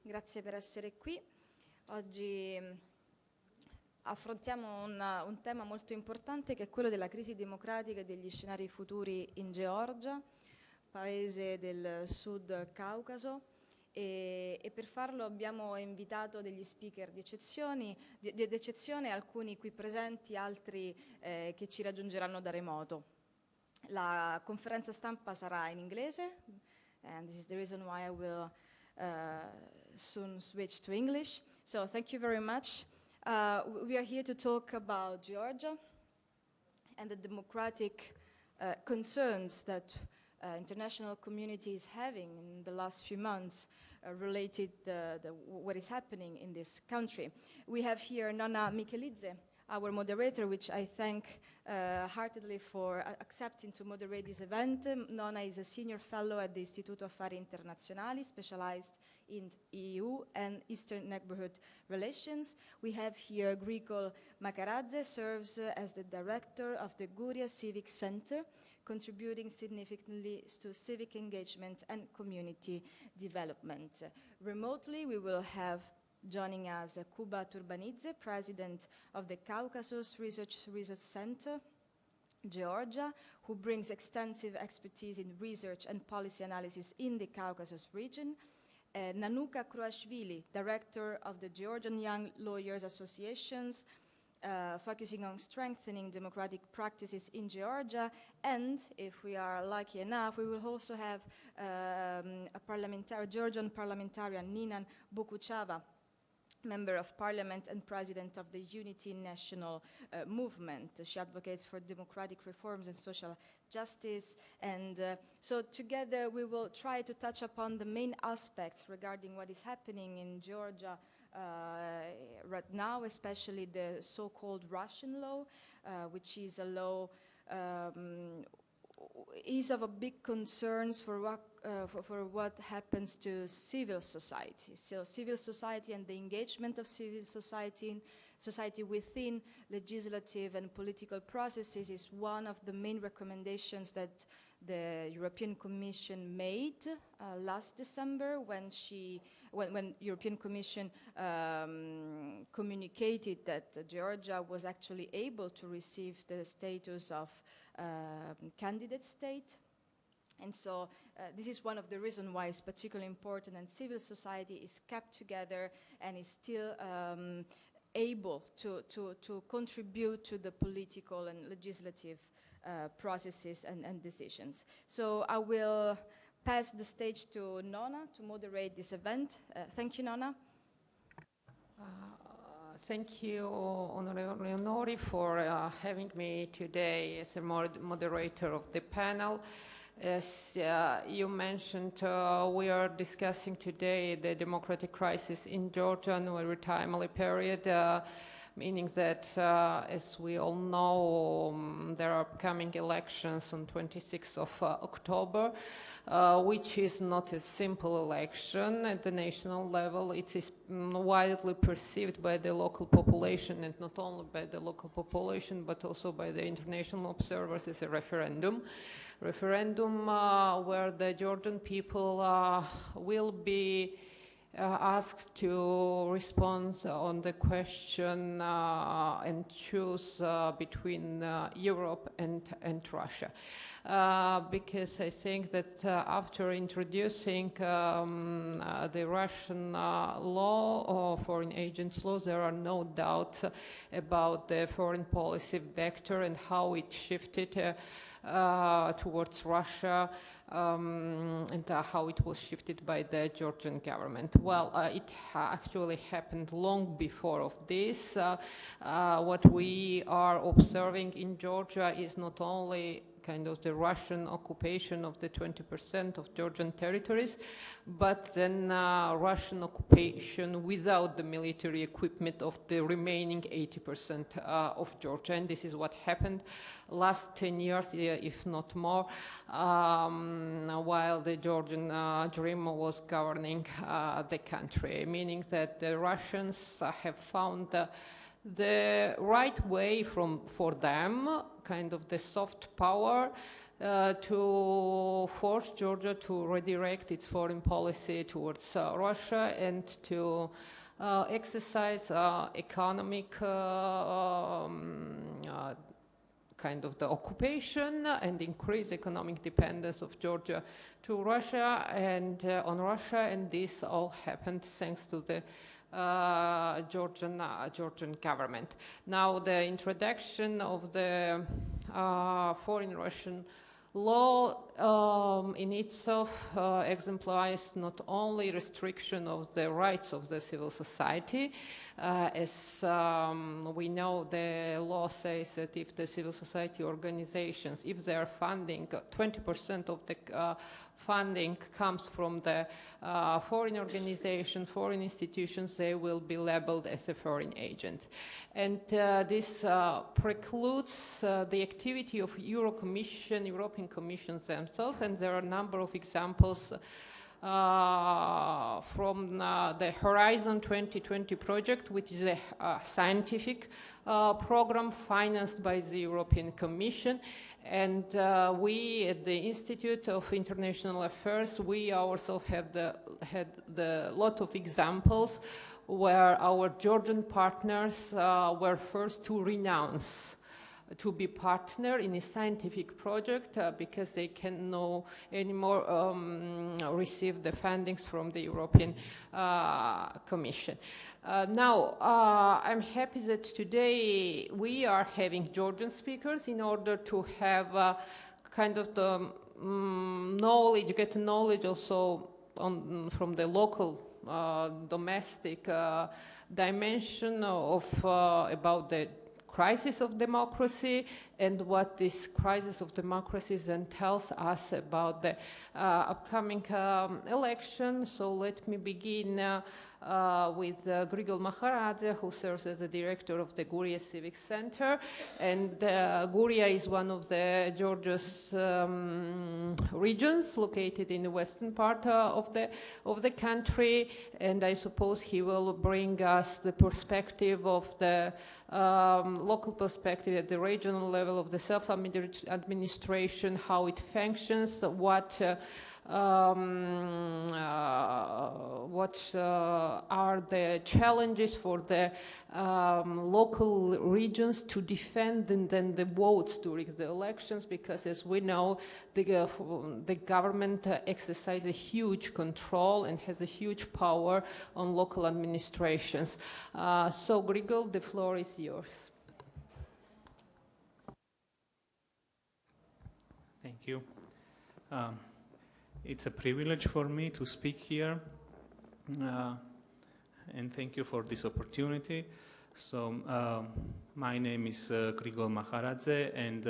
grazie per essere qui. Oggi affrontiamo un tema molto importante che è quello della crisi democratica e degli scenari futuri in Georgia, paese del Sud Caucaso, e per farlo abbiamo invitato degli speaker di eccezione, alcuni qui presenti, altri che ci raggiungeranno da remoto. La conferenza stampa sarà in inglese, and this is the reason why I will soon switch to English. So thank you very much. We are here to talk about Georgia and the democratic concerns that international community is having in the last few months related what is happening in this country. We have here Nona Michelidze, our moderator, which I thank heartedly for accepting to moderate this event. Nona is a senior fellow at the Istituto Affari Internazionali, specialized in EU and Eastern Neighborhood Relations. We have here Grigol Makaradze, serves as the director of the Guria Civic Center, contributing significantly to civic engagement and community development. Remotely, we will have joining us Kuba Turbanidze, president of the Caucasus Research Center, Georgia, who brings extensive expertise in research and policy analysis in the Caucasus region. Nanuka Kroashvili, director of the Georgian Young Lawyers Associations, focusing on strengthening democratic practices in Georgia. And if we are lucky enough, we will also have a Georgian parliamentarian, Ninan Bokuchava, Member of Parliament and President of the Unity National Movement. She advocates for democratic reforms and social justice. And so together we will try to touch upon the main aspects regarding what is happening in Georgia right now, especially the so-called Russian law, which is a law is of a big concerns for what happens to civil society. So civil society and the engagement of civil society within legislative and political processes is one of the main recommendations that the European Commission made last December when European Commission communicated that Georgia was actually able to receive the status of candidate state. And so this is one of the reasons why it's particularly important, and civil society is kept together and is still able to contribute to the political and legislative processes and decisions. So I will pass the stage to Nona to moderate this event. Thank you, Nona. Thank you, Onori, for having me today as a moderator of the panel. As you mentioned, we are discussing today the democratic crisis in Georgia in a very timely period, meaning that, as we all know, there are upcoming elections on 26th of October, which is not a simple election at the national level. It is widely perceived by the local population, and not only by the local population, but also by the international observers, as a referendum. Where the Georgian people will be asked to respond on the question and choose between Europe and Russia. Because I think that after introducing the Russian law or foreign agents laws, there are no doubts about the foreign policy vector and how it shifted towards Russia, and how it was shifted by the Georgian government. Well, it actually happened long before of this. What we are observing in Georgia is not only kind of the Russian occupation of the 20% of Georgian territories, but then Russian occupation without the military equipment of the remaining 80% of Georgia. And this is what happened last 10 years, if not more, while the Georgian dream was governing the country, meaning that the Russians have found the right way for them, kind of the soft power, to force Georgia to redirect its foreign policy towards Russia and to exercise economic kind of the occupation and increase economic dependence of Georgia to Russia and on Russia, and this all happened thanks to the Georgian government. Now, the introduction of the foreign Russian law in itself exemplifies not only restriction of the rights of the civil society, as we know the law says that if the civil society organizations, if they are funding 20% of the funding comes from the foreign organization, foreign institutions, they will be labeled as a foreign agent. And this precludes the activity of European Commissions themselves, and there are a number of examples from the Horizon 2020 project, which is a scientific program financed by the European Commission. And we at the Institute of International Affairs, we ourselves had the lot of examples where our Georgian partners were first to renounce to be partner in a scientific project because they can no anymore receive the fundings from the European Commission. Now, I'm happy that today we are having Georgian speakers in order to have kind of the knowledge, get knowledge also from the local domestic dimension of about the crisis of democracy and what this crisis of democracy then tells us about the upcoming election. So let me begin with Grigol Maharadze, who serves as the director of the Guria Civic Center. And Guria is one of the Georgia's regions located in the western part of the country. And I suppose he will bring us the perspective of the local perspective at the regional level of the self-administration, how it functions, what are the challenges for the local regions to defend and then the votes during the elections, because as we know, the government exercises a huge control and has a huge power on local administrations. So Grigol, the floor is yours. Thank you. It's a privilege for me to speak here, and thank you for this opportunity. So, my name is Grigol Maharadze, and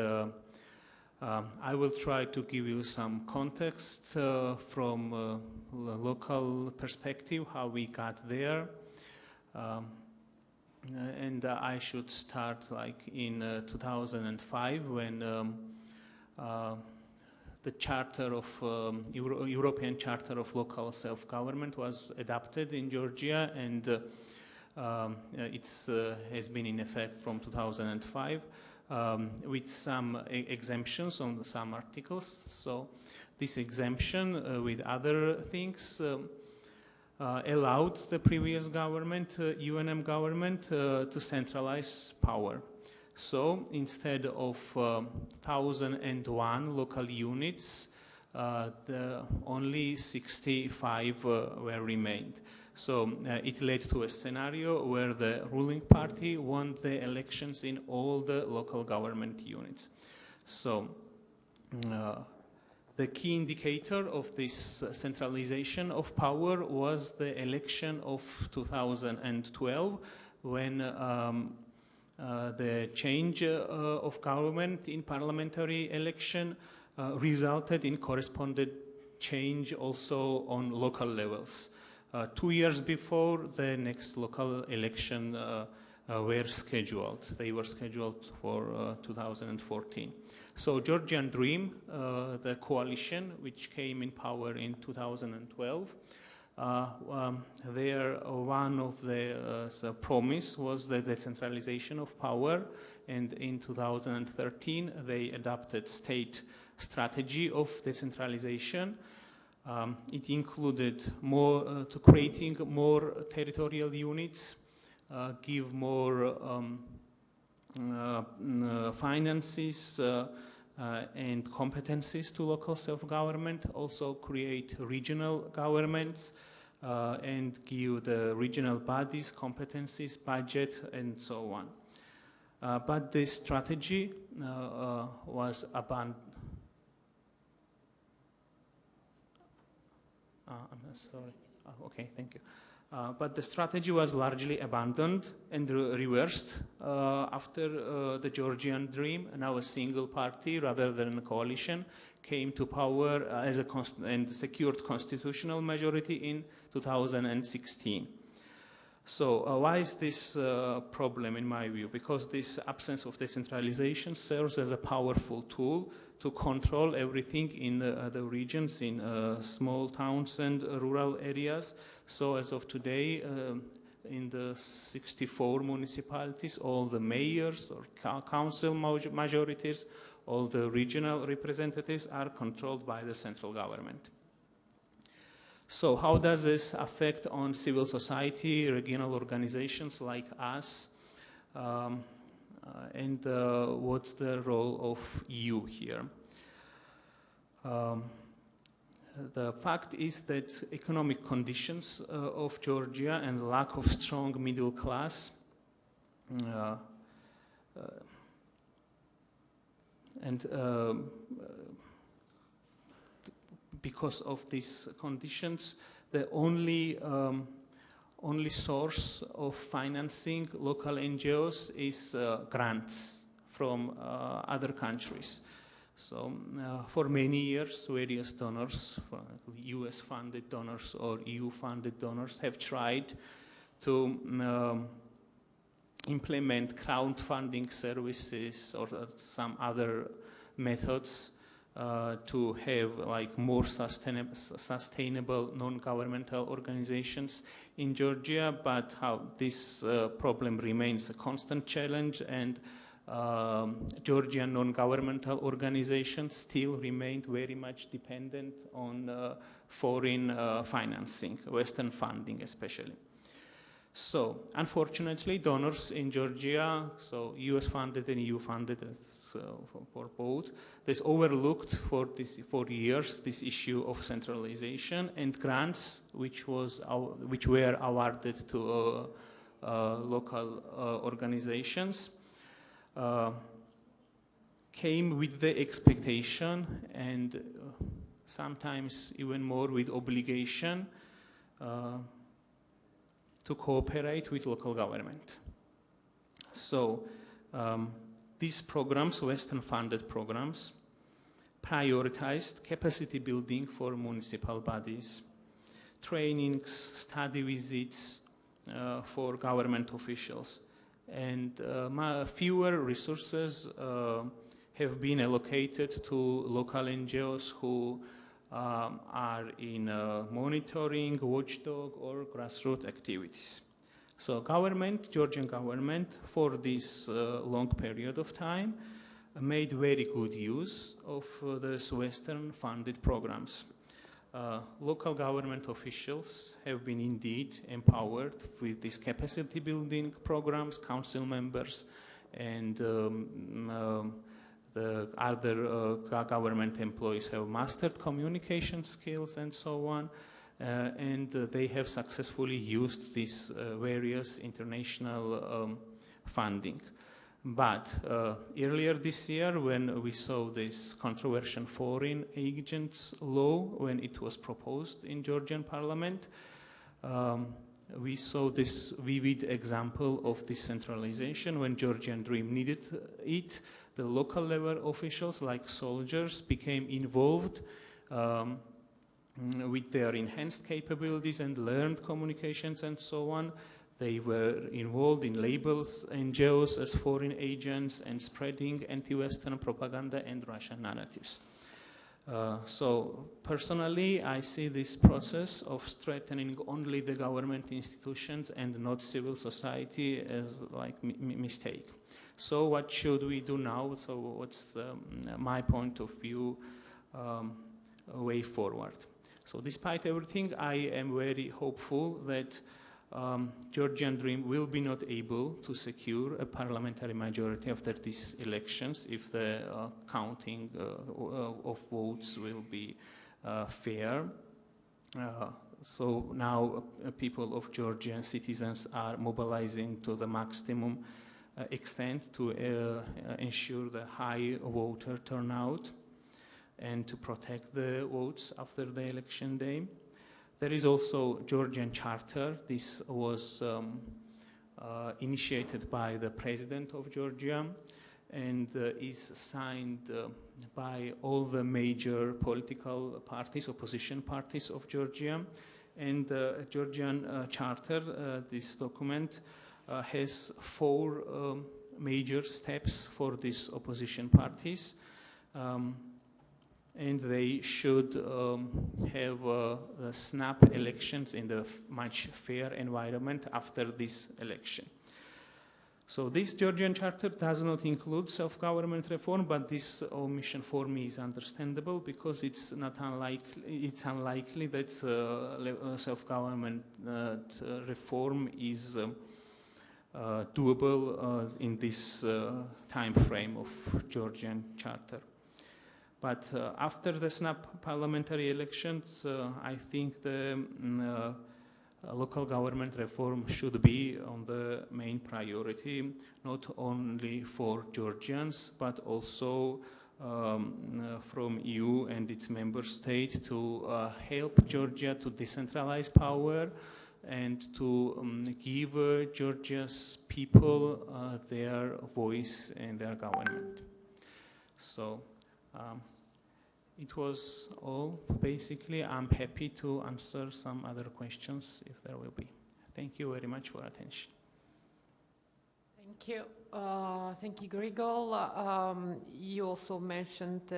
I will try to give you some context from a local perspective, how we got there. And I should start like in 2005 when the charter of European Charter of Local Self-Government was adopted in Georgia, and it has been in effect from 2005 with some exemptions on some articles. So this exemption with other things allowed the previous government, UNM government, to centralize power. So instead of 1,001 local units, only 65 were remained. So it led to a scenario where the ruling party won the elections in all the local government units. So the key indicator of this centralization of power was the election of 2012, when the change of government in parliamentary election resulted in corresponding change also on local levels. 2 years before, the next local election were scheduled. They were scheduled for 2014. So Georgian Dream, the coalition which came in power in 2012, their one of the promise was the decentralization of power, and in 2013 they adopted state strategy of decentralization. It included more to creating more territorial units, give more finances and competencies to local self-government, also create regional governments and give the regional bodies competencies, budget, and so on. But this strategy was abandoned. I'm sorry. Okay, thank you. But the strategy was largely abandoned and reversed after the Georgian Dream. Now a single party rather than a coalition came to power as a and secured constitutional majority in 2016. So why is this problem in my view? Because this absence of decentralization serves as a powerful tool to control everything in the regions, in small towns and rural areas. So as of today, in the 64 municipalities, all the mayors or council majorities, all the regional representatives are controlled by the central government. So how does this affect on civil society, regional organizations like us? And what's the role of EU here? The fact is that economic conditions of Georgia and the lack of strong middle class because of these conditions, the only source of financing local NGOs is grants from other countries. So for many years, various donors, US-funded donors or EU-funded donors, have tried to implement crowdfunding services or some other methods to have like more sustainable non-governmental organizations in Georgia, but how this problem remains a constant challenge, and Georgian non-governmental organizations still remain very much dependent on foreign financing, Western funding especially. So, unfortunately, donors in Georgia, so US-funded and EU-funded for both, this overlooked for years this issue of centralization, and grants which were awarded to local organizations came with the expectation and sometimes even more with obligation to cooperate with local government. So these programs, Western-funded programs, prioritized capacity building for municipal bodies, trainings, study visits for government officials, and fewer resources have been allocated to local NGOs who are in monitoring, watchdog, or grassroots activities. So Georgian government, for this long period of time, made very good use of these Western-funded programs. Local government officials have been indeed empowered with these capacity building programs, council members, and the other government employees have mastered communication skills and so on, and they have successfully used these various international funding. But earlier this year, when we saw this controversial foreign agents law, when it was proposed in Georgian parliament, we saw this vivid example of decentralization. When Georgian Dream needed it, the local level officials, like soldiers, became involved with their enhanced capabilities and learned communications and so on. They were involved in labels NGOs as foreign agents and spreading anti-Western propaganda and Russian narratives. So personally, I see this process of strengthening only the government institutions and not civil society as like mistake. So what should we do now? So what's my point of view way forward? So despite everything, I am very hopeful that Georgian Dream will be not able to secure a parliamentary majority after these elections if the counting of votes will be fair. So now people of Georgian citizens are mobilizing to the maximum extent to ensure the high voter turnout and to protect the votes after the election day. There is also Georgian Charter. This was initiated by the President of Georgia and is signed by all the major political parties, opposition parties of Georgia. And the Georgian Charter, this document, has 4 major steps for these opposition parties. And they should have snap elections in the much fair environment after this election. So this Georgian Charter does not include self-government reform, but this omission for me is understandable because it's not unlikely that self-government reform is doable in this time frame of Georgian Charter. But after the snap parliamentary elections, I think the local government reform should be on the main priority, not only for Georgians, but also from EU and its member state to help Georgia to decentralize power and to give Georgia's people their voice in their government. So it was all, basically. I'm happy to answer some other questions if there will be. Thank you very much for attention. Thank you. Thank you, Grigol. You also mentioned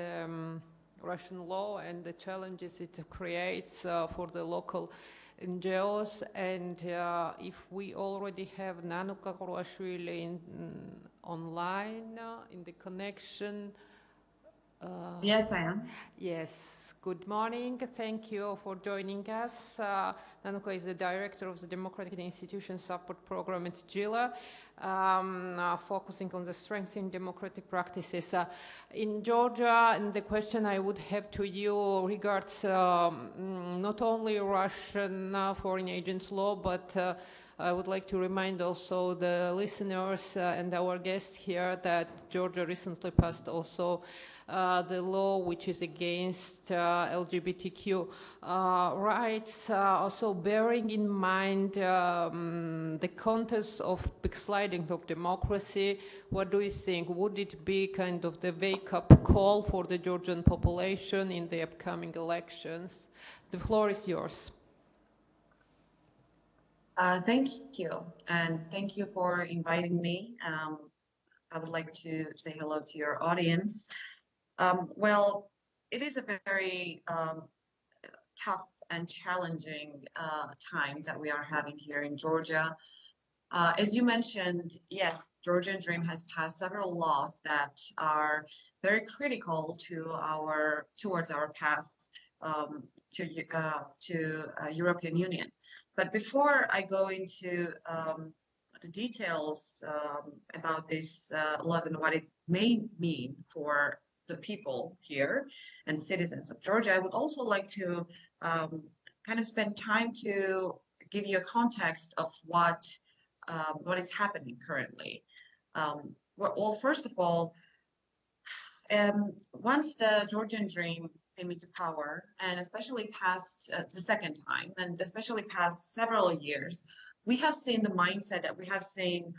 Russian law and the challenges it creates for the local NGOs. And if we already have Nano Kakorashvili online in the connection. Yes, I am. Yes, good morning. Thank you for joining us. Nanuka is the director of the Democratic Institutions Support Program at GILA, focusing on the strengthening democratic practices in Georgia. And the question I would have to you regards not only Russian foreign agents law, but I would like to remind also the listeners and our guests here that Georgia recently passed also the law which is against LGBTQ rights, also bearing in mind the context of backsliding of democracy. What do you think? Would it be kind of the wake-up call for the Georgian population in the upcoming elections? The floor is yours. Thank you, and thank you for inviting me. I would like to say hello to your audience. Well, it is a very tough and challenging time that we are having here in Georgia. As you mentioned, yes, Georgian Dream has passed several laws that are very critical to towards our path to European Union. But before I go into the details about these laws and what it may mean for the people here and citizens of Georgia, I would also like to kind of spend time to give you a context of what is happening currently. Well, first of all, once the Georgian Dream came into power, and especially past the second time, and especially past several years, we have seen the mindset that we have seen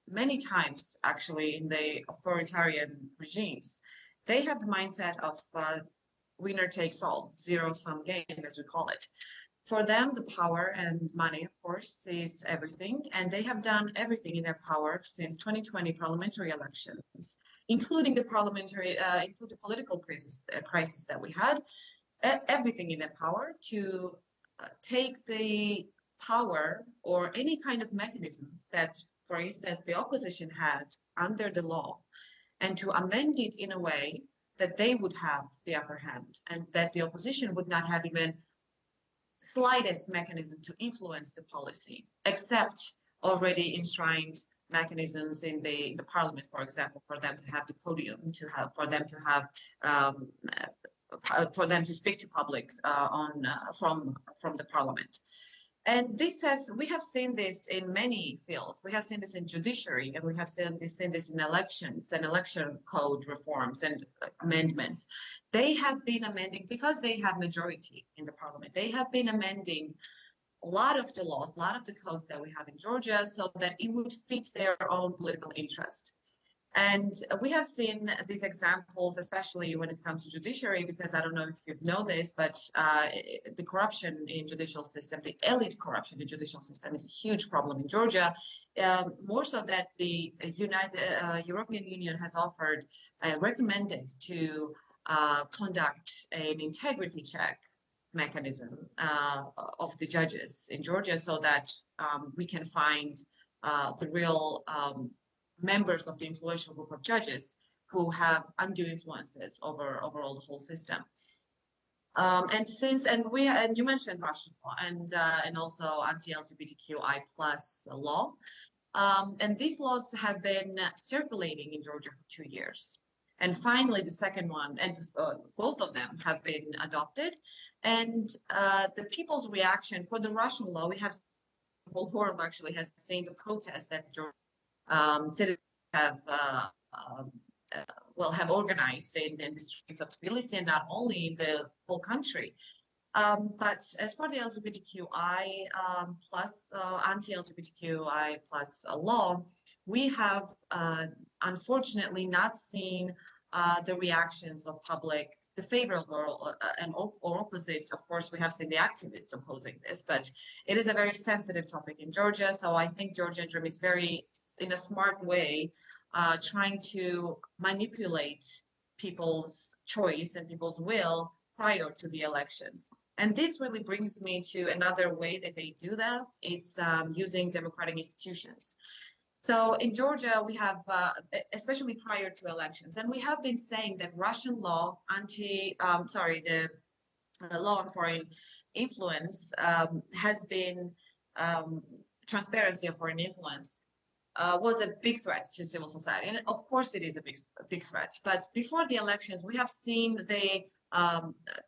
many times actually in the authoritarian regimes. They have the mindset of winner takes all, zero-sum game, as we call it. For them, the power and money, of course, is everything, and they have done everything in their power since 2020 parliamentary elections, including the political crisis that we had, everything in their power to take the power or any kind of mechanism that for instance, the opposition had under the law, and to amend it in a way that they would have the upper hand and that the opposition would not have even slightest mechanism to influence the policy, except already enshrined mechanisms in the parliament, for example, for them to have the podium, for them to have for them to speak to public from the parliament. And we have seen this in many fields. We have seen this in judiciary, and we have seen this in elections and election code reforms and amendments. They have been amending because they have majority in the parliament. They have been amending a lot of the laws, a lot of the codes that we have in Georgia, so that it would fit their own political interest. And we have seen these examples, especially when it comes to judiciary, because I don't know if you know this, but the corruption in judicial system, the elite corruption in judicial system is a huge problem in Georgia, more so that the European Union has recommended to conduct an integrity check mechanism of the judges in Georgia, so that we can find the real members of the influential group of judges who have undue influences over overall the whole system. And you mentioned Russian law and also anti-LGBTQI plus law, and these laws have been circulating in Georgia for 2 years. And finally, the second one, and both of them have been adopted. And the people's reaction for the Russian law, we have the whole world actually has seen the protest that Georgia citizens have organized in the streets of Tbilisi, and not only in the whole country. But as for the LGBTQI plus anti-LGBTQI plus law, we have unfortunately not seen the reactions of public, the favorable or opposite. Of course, we have seen the activists opposing this, but it is a very sensitive topic in Georgia. So I think Georgian Dream is very, in a smart way, trying to manipulate people's choice and people's will prior to the elections. And this really brings me to another way that they do that. It's using democratic institutions. So in Georgia, we have, especially prior to elections, and we have been saying that Russian law, the law on foreign influence has been, transparency of foreign influence was a big threat to civil society. And of course it is a big threat. But before the elections, we have seen the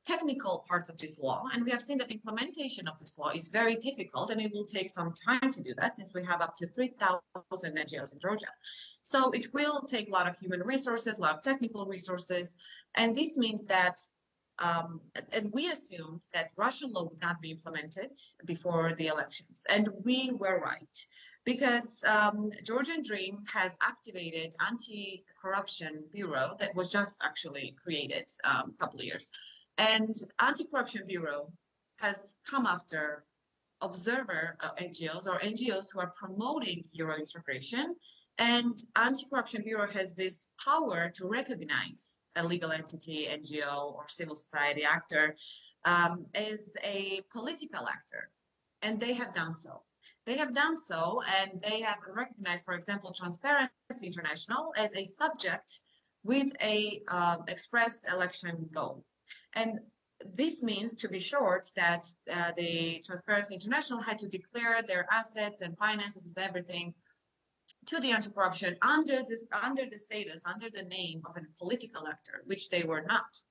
technical parts of this law, and we have seen that implementation of this law is very difficult, and it will take some time to do that, since we have up to 3,000 NGOs in Georgia. So it will take a lot of human resources, a lot of technical resources, and this means that and we assumed that Russian law would not be implemented before the elections, and we were right. Because Georgian Dream has activated anti-corruption bureau that was just actually created a couple of years. And anti-corruption bureau has come after observer NGOs or NGOs who are promoting Euro integration. And anti-corruption bureau has this power to recognize a legal entity, NGO, or civil society actor as a political actor. And they have done so. They have done so, and they have recognized, for example, Transparency International as a subject with a expressed election goal. And this means, to be short, that the Transparency International had to declare their assets and finances and everything to the anti-corruption under the status, under the name of a political actor, which they were not.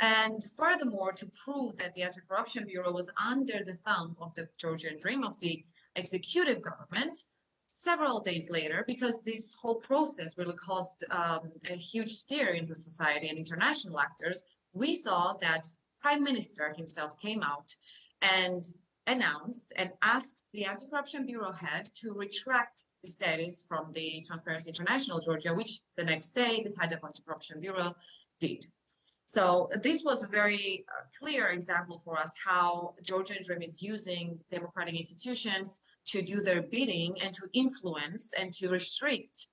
And furthermore, to prove that the Anti-Corruption Bureau was under the thumb of the Georgian Dream, of the executive government, several days later, because this whole process really caused a huge stir into society and international actors, we saw that Prime Minister himself came out and announced and asked the Anti-Corruption Bureau head to retract the status from the Transparency International Georgia, which the next day the head of Anti-Corruption Bureau did. So this was a very clear example for us how Georgian Dream is using democratic institutions to do their bidding and to influence and to restrict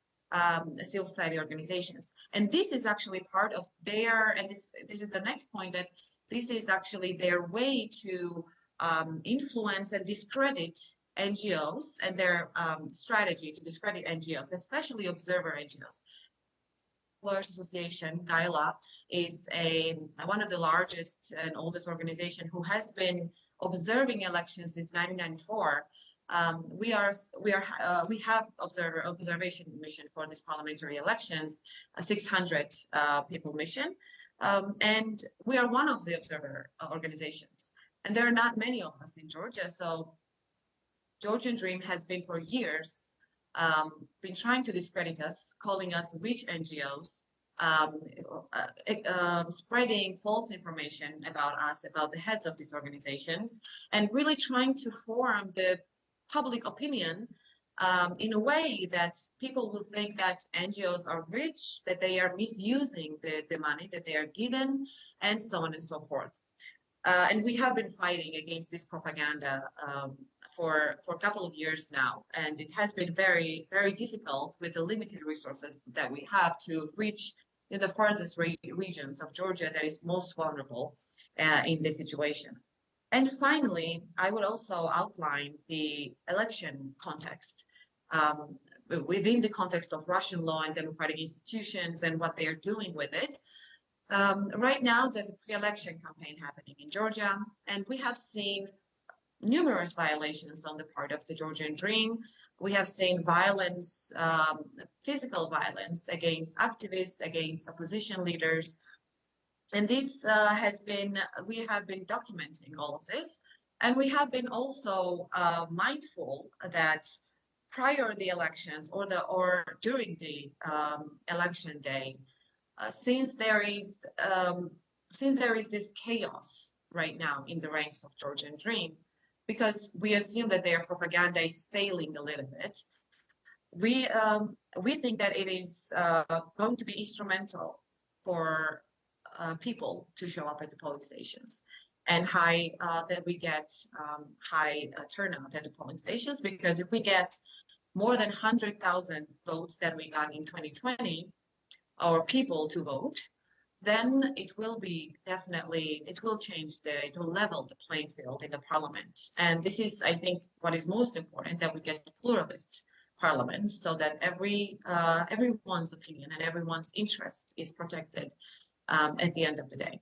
civil society organizations. And this is actually part of their, and this is the next point, that this is actually their way to influence and discredit NGOs and their strategy to discredit NGOs, especially observer NGOs. Association, GAILA, is one of the largest and oldest organization who has been observing elections since 1994. We have observation mission for this parliamentary elections, a 600 people mission, and we are one of the observer organizations. And there are not many of us in Georgia, so Georgian Dream has been for years been trying to discredit us, calling us witch NGOs, spreading false information about us, about the heads of these organizations, and really trying to form the public opinion in a way that people will think that NGOs are rich, that they are misusing the money that they are given, and so on and so forth. And we have been fighting against this propaganda for a couple of years now, and it has been very, very difficult with the limited resources that we have to reach in the farthest regions of Georgia that is most vulnerable in this situation. And finally, I would also outline the election context within the context of Russian law and democratic institutions and what they are doing with it. Right now, there's a pre-election campaign happening in Georgia, and we have seen numerous violations on the part of the Georgian Dream. We have seen violence, physical violence against activists, against opposition leaders. And this we have been documenting all of this. And we have been also mindful that prior to the elections or during the election day, since there is this chaos right now in the ranks of Georgian Dream, because we assume that their propaganda is failing a little bit, we think that it is going to be instrumental for people to show up at the polling stations, and that we get high turnout at the polling stations, because if we get more than 100,000 votes that we got in 2020, or people to vote, then it will level the playing field in the parliament. And this is, I think, what is most important, that we get a pluralist parliament, so that everyone's opinion and everyone's interest is protected at the end of the day.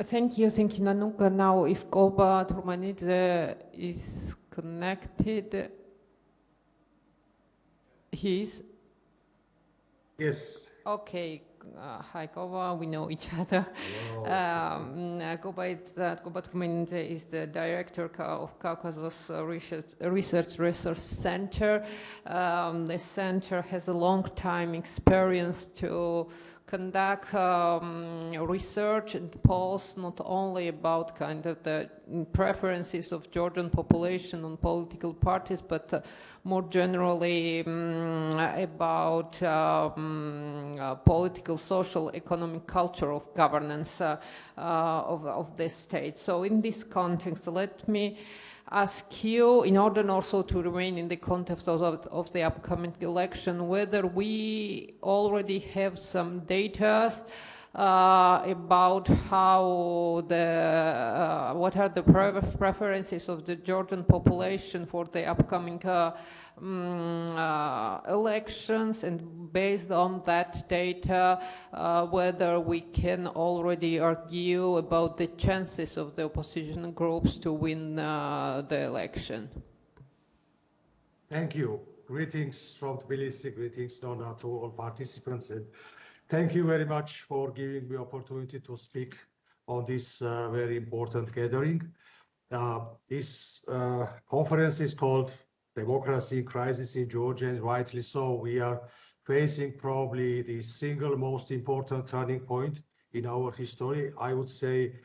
Thank you, Nanuka. Now, if Koba Turmanidze is connected, he is? Yes. Okay. Hi, Koba. We know each other. Koba Turmanidze is the director of Caucasus Research Center. The center has a long time experience to conduct research and polls, not only about kind of the preferences of Georgian population on political parties, but more generally about political, social, economic, culture of governance of the state. So in this context, let me ask you, in order also to remain in the context of the upcoming election, whether we already have some data about how what are the preferences of the Georgian population for the upcoming elections, and based on that data, whether we can already argue about the chances of the opposition groups to win the election. Thank you. Greetings from Tbilisi, greetings to all participants, and thank you very much for giving me opportunity to speak on this very important gathering. This conference is called Democracy in Crisis in Georgia, and rightly so. We are facing probably the single most important turning point in our history. I would say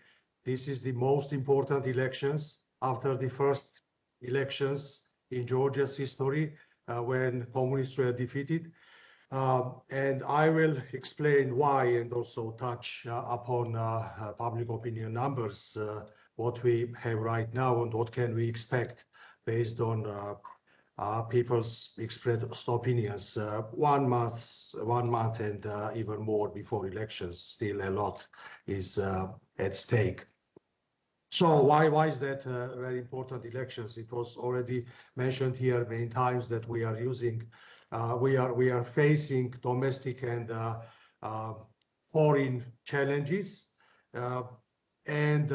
this is the most important elections after the first elections in Georgia's history when communists were defeated. And I will explain why, and also touch upon public opinion numbers, what we have right now and what can we expect based on people's expressed opinions. 1 month and even more before elections, still a lot is at stake. So why is that very important elections? It was already mentioned here many times that we are using, we are facing domestic and foreign challenges, and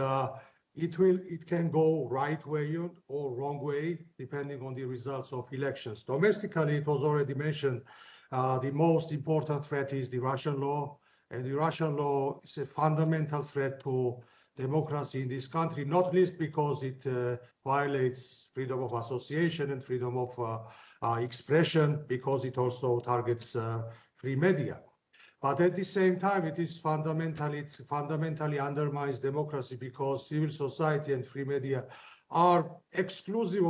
it can go right way or wrong way depending on the results of elections. Domestically, it was already mentioned, the most important threat is the Russian law, and the Russian law is a fundamental threat to democracy in this country, not least because it violates freedom of association and freedom of expression, because it also targets free media. But at the same time, it fundamentally undermines democracy, because civil society and free media are exclusive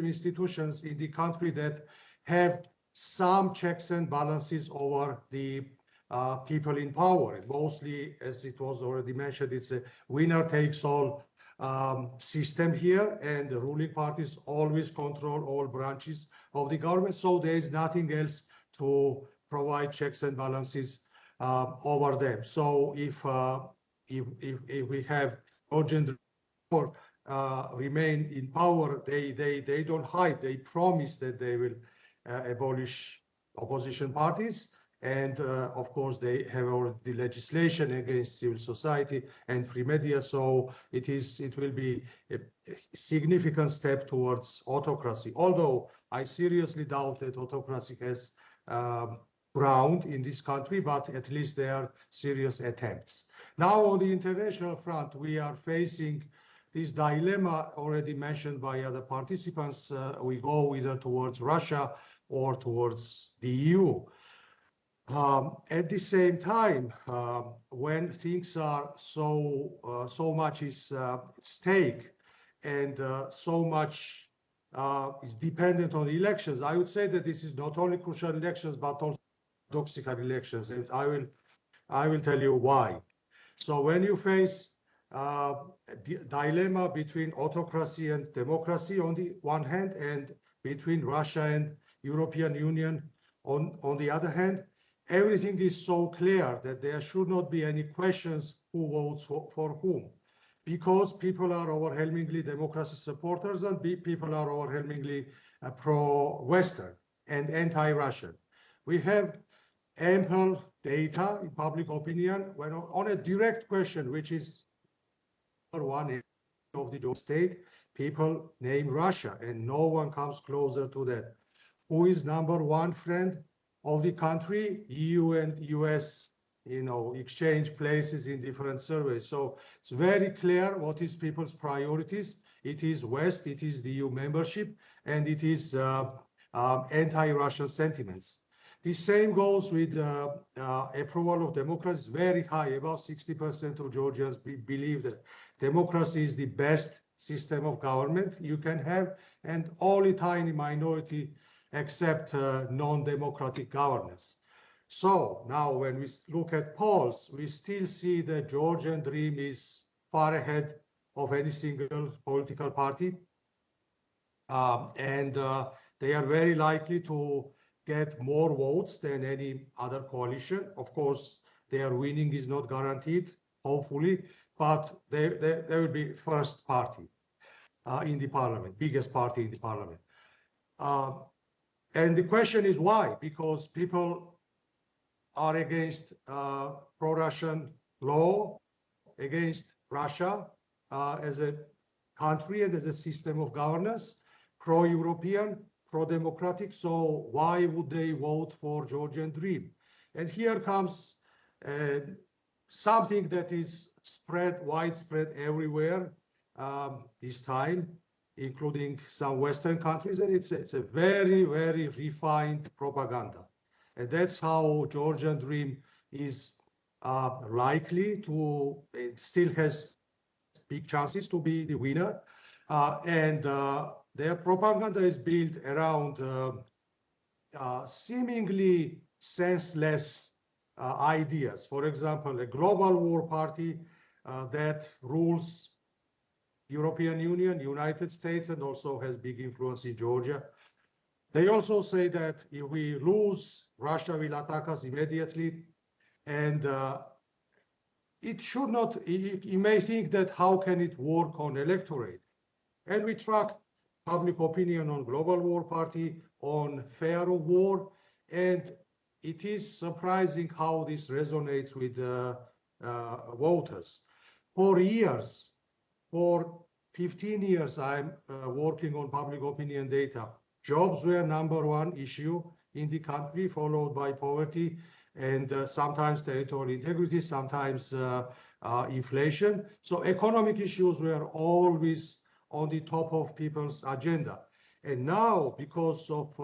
institutions in the country that have some checks and balances over the people in power. And mostly, as it was already mentioned, it's a winner-takes-all system here, and the ruling parties always control all branches of the government. So there is nothing else to provide checks and balances over them. So if we have urgent remain in power, they don't hide. They promise that they will abolish opposition parties. And of course, they have already legislation against civil society and free media. So it will be a significant step towards autocracy. Although I seriously doubt that autocracy has ground in this country, but at least there are serious attempts. Now, on the international front, we are facing this dilemma already mentioned by other participants. We go either towards Russia or towards the EU. At the same time, when things are so much is at stake, and so much is dependent on elections, I would say that this is not only crucial elections, but also paradoxical elections, and I will tell you why. So when you face the dilemma between autocracy and democracy on the one hand, and between Russia and European Union on the other hand, everything is so clear that there should not be any questions who votes for whom, because people are overwhelmingly democracy supporters, and people are overwhelmingly pro-Western and anti-Russian. We have ample data in public opinion when on a direct question, which is one of the state, people name Russia, and no one comes closer to that. Who is number one friend of the country? EU and US, exchange places in different surveys. So it's very clear what is people's priorities. It is West, it is the EU membership, and it is anti-Russian sentiments. The same goes with approval of democracy. It's very high. About 60% of Georgians believe that democracy is the best system of government you can have, and only tiny minority accept non-democratic governance. So now when we look at polls, we still see the Georgian dream is far ahead of any single political party. And they are very likely to get more votes than any other coalition. Of course, their winning is not guaranteed, hopefully, but they will be first party in the parliament, biggest party in the parliament. And the question is why? Because people are against pro-Russian law, against Russia as a country and as a system of governance, pro-European, pro-democratic. So why would they vote for Georgian Dream? And here comes something that is widespread everywhere this time, including some Western countries, and it's a very, very refined propaganda. And that's how Georgian Dream is likely to, it still has big chances to be the winner. And their propaganda is built around seemingly senseless ideas. For example, a global war party that rules European Union, United States, and also has big influence in Georgia. They also say that if we lose, Russia will attack us immediately. And it should not, you may think that how can it work on electorate? And we track public opinion on global war party, on fear of war, and it is surprising how this resonates with voters. For years, for 15 years, I'm working on public opinion data. Jobs were #1 issue in the country, followed by poverty and sometimes territorial integrity, sometimes inflation. So economic issues were always on the top of people's agenda. And now, because of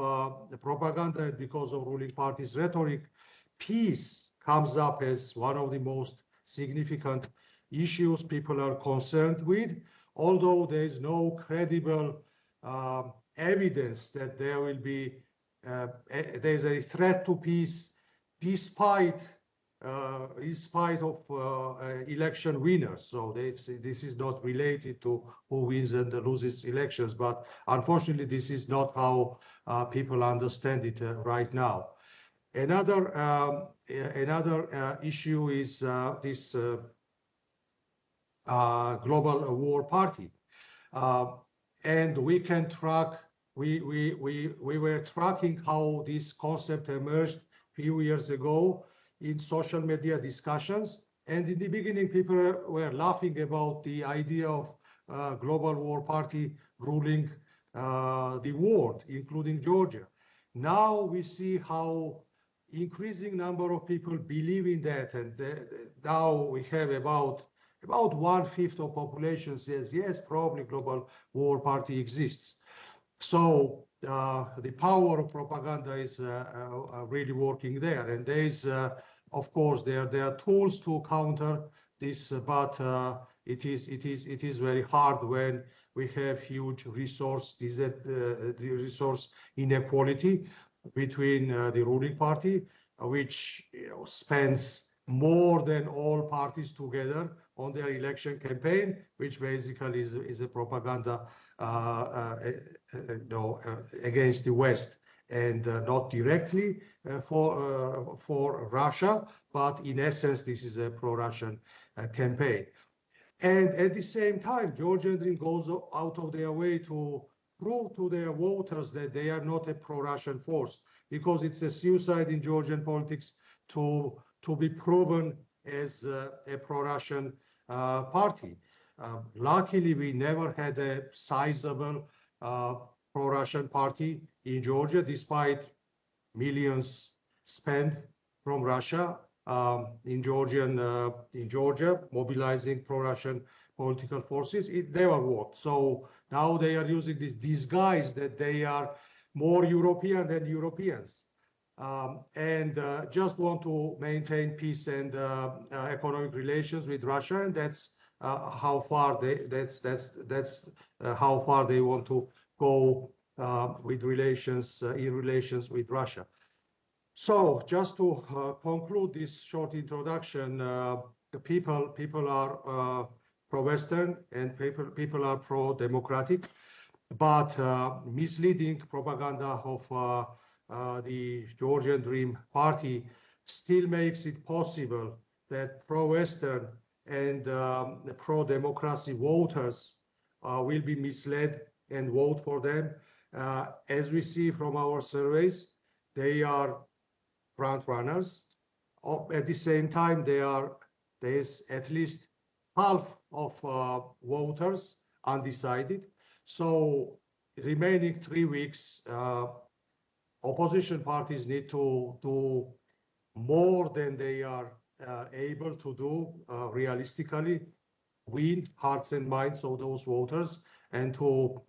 the propaganda and because of ruling parties' rhetoric, peace comes up as one of the most significant issues people are concerned with, although there is no credible evidence that there will be there is a threat to peace despite of election winners. So this is not related to who wins and loses elections, but unfortunately this is not how people understand it right now. Another issue is this global war party, and we can track. We were tracking how this concept emerged a few years ago in social media discussions, and in the beginning people were laughing about the idea of global war party ruling the world, including Georgia. Now we see how increasing number of people believe in that, and now we have about 1/5 of population says yes, probably global war party exists. So the power of propaganda is really working there, and there is, of course, there are tools to counter this, but it is very hard when we have huge resource inequality between the ruling party, which spends more than all parties together on their election campaign, which basically is a propaganda against the West, and not directly for Russia, but in essence, this is a pro-Russian campaign. And at the same time, Georgian Dream goes out of their way to prove to their voters that they are not a pro-Russian force, because it's a suicide in Georgian politics to be proven as a pro-Russian party. Luckily, we never had a sizable pro-Russian party in Georgia, despite millions spent from Russia in Georgia, mobilizing pro-Russian political forces. It never worked. So now they are using this disguise that they are more European than Europeans, and just want to maintain peace and economic relations with Russia, and that's how far how far they want to go with relations in relations with Russia. So just to conclude this short introduction, the people are pro-Western and people are pro-democratic, but misleading propaganda of the Georgian Dream Party still makes it possible that pro-Western and pro-democracy voters will be misled and vote for them. As we see from our surveys, they are front runners. At the same time, there is at least half of voters undecided. So remaining 3 weeks, opposition parties need to do more than they are able to do realistically, win hearts and minds of those voters, and to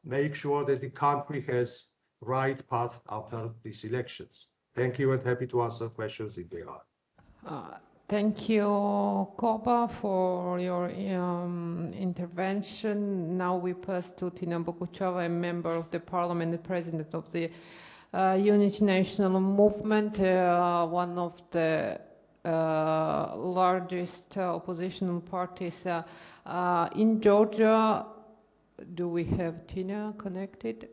make sure that the country has right path after these elections. Thank you, and happy to answer questions if they are. Thank you, Koba, for your intervention. Now we pass to Tina Boguchova, a member of the parliament, the president of the Unity National Movement, one of the largest oppositional parties in Georgia. Do we have Tina connected?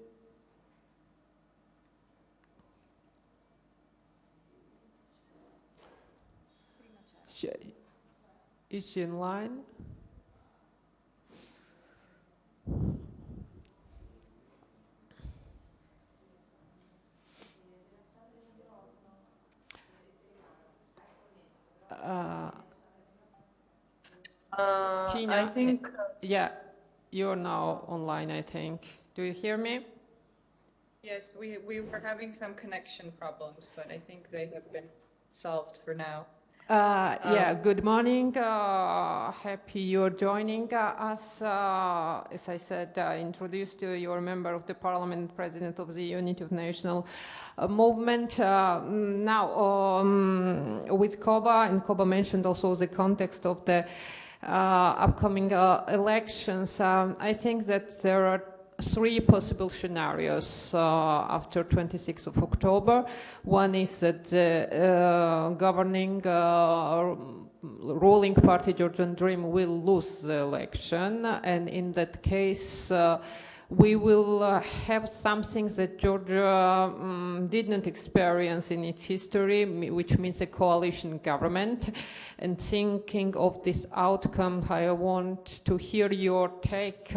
Is she in line? Tina, I think... yeah, you're now online, I think. Do you hear me? Yes, we were having some connection problems, but I think they have been solved for now. Yeah, good morning. Happy you're joining us. As I said, introduced to you, you're a member of the Parliament, President of the Unity of National Movement. Now, with Koba, and Koba mentioned also the context of the upcoming elections, I think that there are three possible scenarios after 26th of October. One is that the governing ruling party, Georgian Dream, will lose the election, and in that case we will have something that Georgia did not experience in its history, which means a coalition government. And thinking of this outcome, I want to hear your take.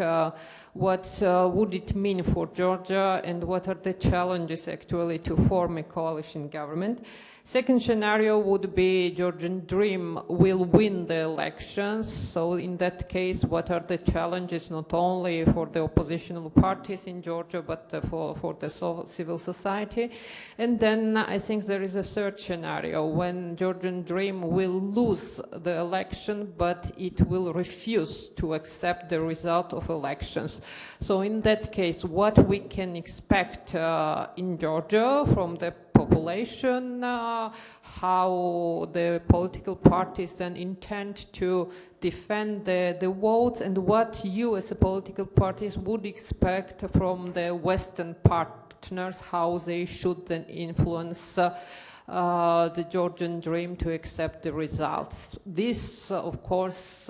What would it mean for Georgia, and what are the challenges actually to form a coalition government? Second scenario would be Georgian Dream will win the elections. So in that case, what are the challenges not only for the oppositional parties in Georgia, but for the civil society? And then I think there is a third scenario when Georgian Dream will lose the election, but it will refuse to accept the result of elections. So in that case, what we can expect in Georgia from the population, how the political parties then intend to defend the votes, and what you as a political parties would expect from the Western partners, how they should then influence the Georgian Dream to accept the results. This, of course,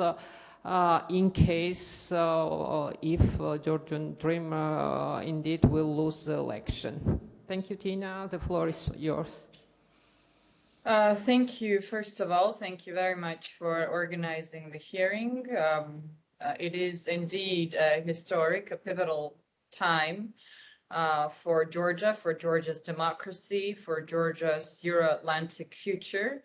in case if Georgian Dream indeed will lose the election. Thank you, Tina. The floor is yours. Thank you. First of all, thank you very much for organizing the hearing. It is indeed a historic, a pivotal time for Georgia, for Georgia's democracy, for Georgia's Euro-Atlantic future.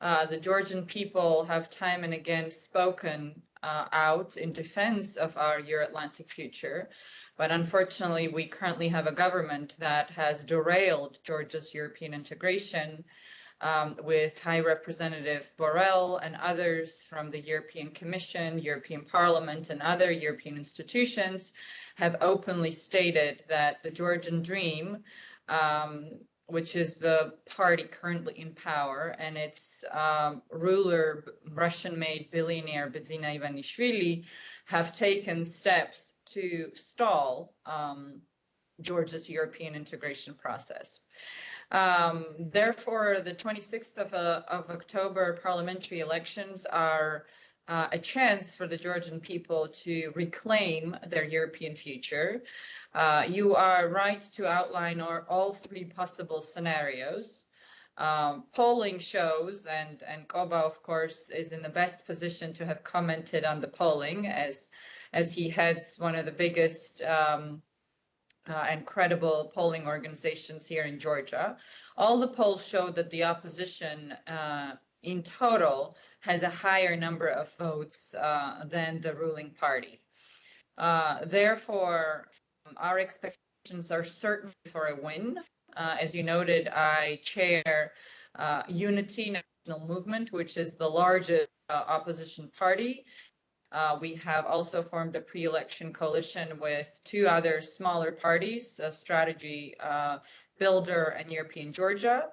The Georgian people have time and again spoken out in defense of our Euro-Atlantic future. But unfortunately, we currently have a government that has derailed Georgia's European integration, with High Representative Borrell and others from the European Commission, European Parliament, and other European institutions have openly stated that the Georgian Dream, which is the party currently in power, and its ruler, Russian-made billionaire Bidzina Ivanishvili, have taken steps to stall Georgia's European integration process. Therefore, the 26th of October parliamentary elections are a chance for the Georgian people to reclaim their European future. You are right to outline all three possible scenarios. Polling shows, and Koba, of course, is in the best position to have commented on the polling as he heads one of the biggest and credible polling organizations here in Georgia. All the polls show that the opposition in total has a higher number of votes than the ruling party. Therefore, our expectations are certainly for a win. As you noted, I chair Unity National Movement, which is the largest opposition party. We have also formed a pre-election coalition with two other smaller parties, Strategy Builder and European Georgia.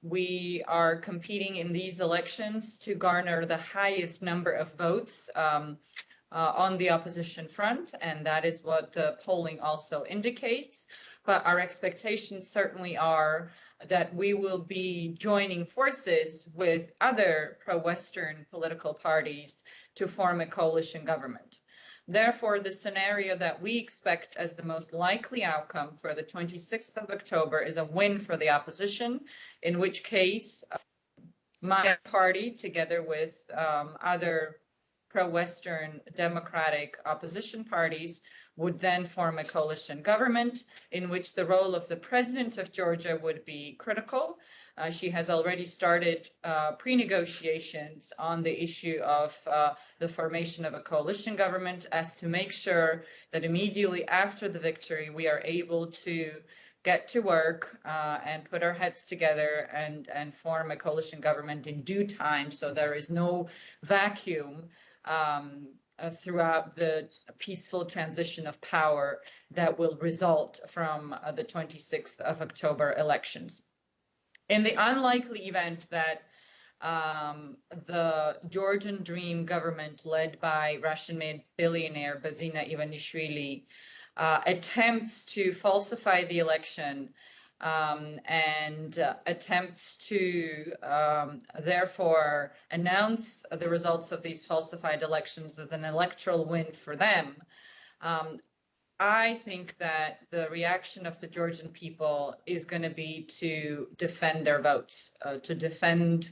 We are competing in these elections to garner the highest number of votes on the opposition front, and that is what the polling also indicates. But our expectations certainly are that we will be joining forces with other pro-Western political parties to form a coalition government. Therefore, the scenario that we expect as the most likely outcome for the 26th of October is a win for the opposition, in which case my party, together with other pro-Western democratic opposition parties, would then form a coalition government in which the role of the president of Georgia would be critical. She has already started pre-negotiations on the issue of the formation of a coalition government, as to make sure that immediately after the victory, we are able to get to work and put our heads together and form a coalition government in due time, so there is no vacuum throughout the peaceful transition of power that will result from the 26th of October elections. In the unlikely event that the Georgian Dream government led by Russian-made billionaire Bidzina Ivanishvili attempts to falsify the election and attempts to therefore announce the results of these falsified elections as an electoral win for them, I think that the reaction of the Georgian people is going to be to defend their votes, to defend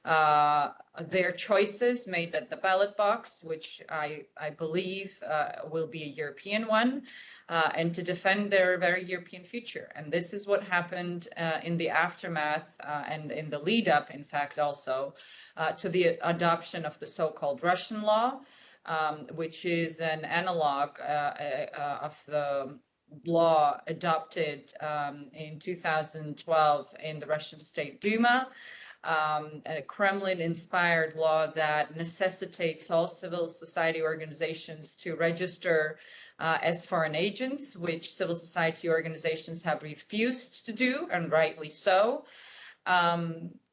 their choices made at the ballot box, which I believe will be a European one, and to defend their very European future. And this is what happened in the aftermath and in the lead up, in fact, also to the adoption of the so-called Russian law, which is an analog of the law adopted in 2012 in the Russian State Duma, a Kremlin-inspired law that necessitates all civil society organizations to register as foreign agents, which civil society organizations have refused to do, and rightly so.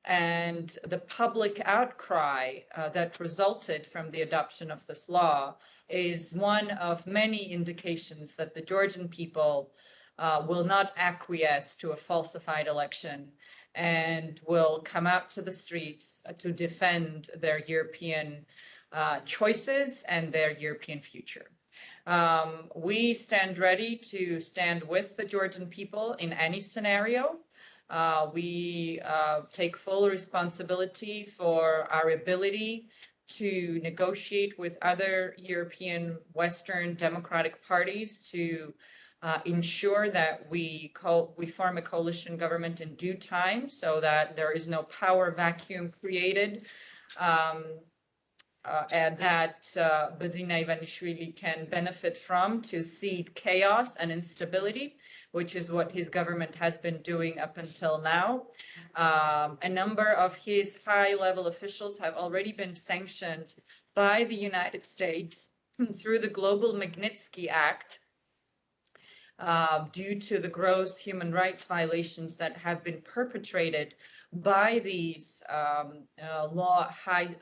And the public outcry that resulted from the adoption of this law is one of many indications that the Georgian people will not acquiesce to a falsified election and will come out to the streets to defend their European choices and their European future. We stand ready to stand with the Georgian people in any scenario. We take full responsibility for our ability to negotiate with other European Western democratic parties to ensure that we form a coalition government in due time, so that there is no power vacuum created, and that Bidzina Ivanishvili can benefit from to seed chaos and instability, which is what his government has been doing up until now. A number of his high-level officials have already been sanctioned by the United States through the Global Magnitsky Act due to the gross human rights violations that have been perpetrated by these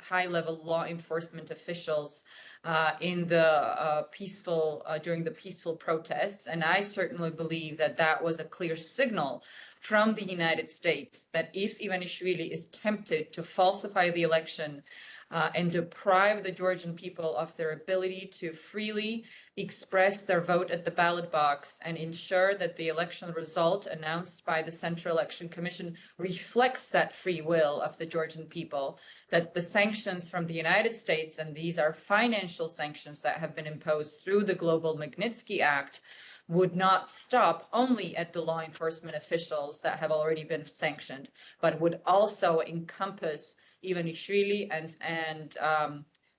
high-level law enforcement officials in the during the peaceful protests. And I certainly believe that that was a clear signal from the United States that if Ivanishvili is tempted to falsify the election and deprive the Georgian people of their ability to freely express their vote at the ballot box and ensure that the election result announced by the Central Election Commission reflects that free will of the Georgian people, that the sanctions from the United States, and these are financial sanctions that have been imposed through the Global Magnitsky Act, would not stop only at the law enforcement officials that have already been sanctioned, but would also encompass Ivanishvili and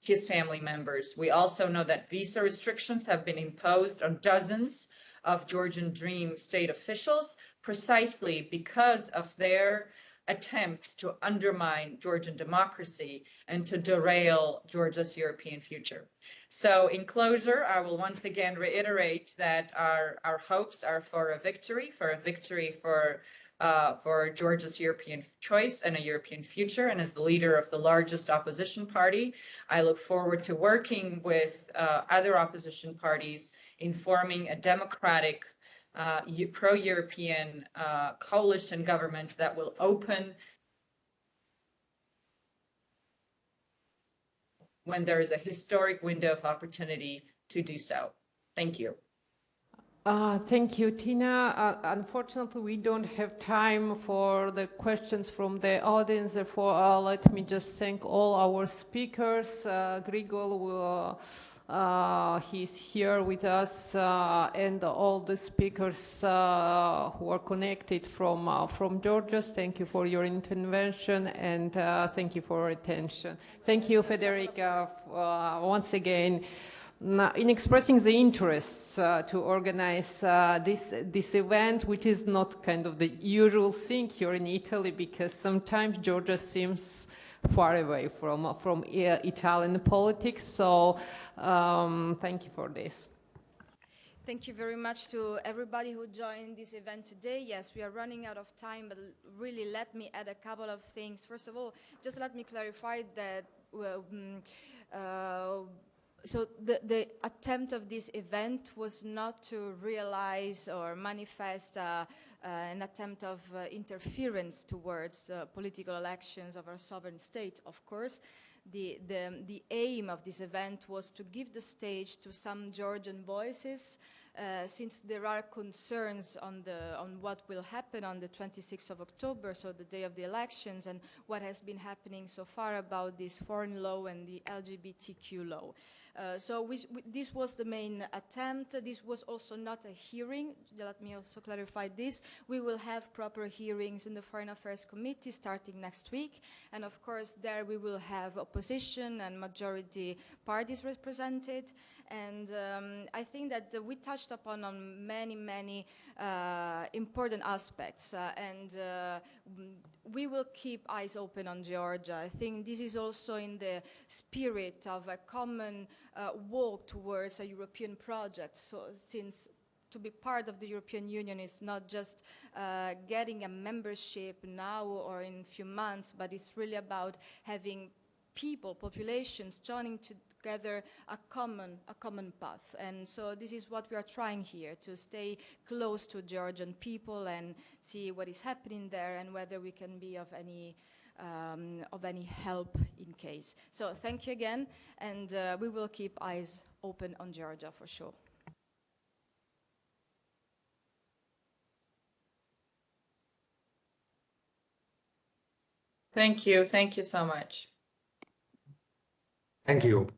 his family members. We also know that visa restrictions have been imposed on dozens of Georgian Dream state officials precisely because of their attempts to undermine Georgian democracy and to derail Georgia's European future. So in closure, I will once again reiterate that our hopes are for a victory for Georgia's European choice and a European future. And as the leader of the largest opposition party, I look forward to working with other opposition parties in forming a democratic, pro-European coalition government that will open when there is a historic window of opportunity to do so. Thank you. Thank you, Tina. Unfortunately, we don't have time for the questions from the audience. Therefore, let me just thank all our speakers. Grigol, he's here with us, and all the speakers who are connected from Georgia. Thank you for your intervention, and thank you for your attention. Thank you, Federica, once again. In expressing the interests to organize this event, which is not kind of the usual thing here in Italy, because sometimes Georgia seems far away from Italian politics. So thank you for this. Thank you very much to everybody who joined this event today. Yes, we are running out of time, but really let me add a couple of things. First of all, just let me clarify that so the attempt of this event was not to realize or manifest an attempt of interference towards political elections of our sovereign state, of course. The aim of this event was to give the stage to some Georgian voices, since there are concerns on what will happen on the 26th of October, so the day of the elections, and what has been happening so far about this foreign law and the LGBTQ law. So this was the main attempt. This was also not a hearing. Let me also clarify this. We will have proper hearings in the Foreign Affairs Committee starting next week. And of course, there we will have opposition and majority parties represented. And I think that we touched upon on many important aspects. We will keep eyes open on Georgia. I think this is also in the spirit of a common walk towards a European project. So since to be part of the European Union is not just getting a membership now or in a few months, but it's really about having people, populations joining together a common path. And so this is what we are trying here, to stay close to Georgian people and see what is happening there and whether we can be of any help in case. So thank you again, and we will keep eyes open on Georgia for sure. Thank you so much. Thank you.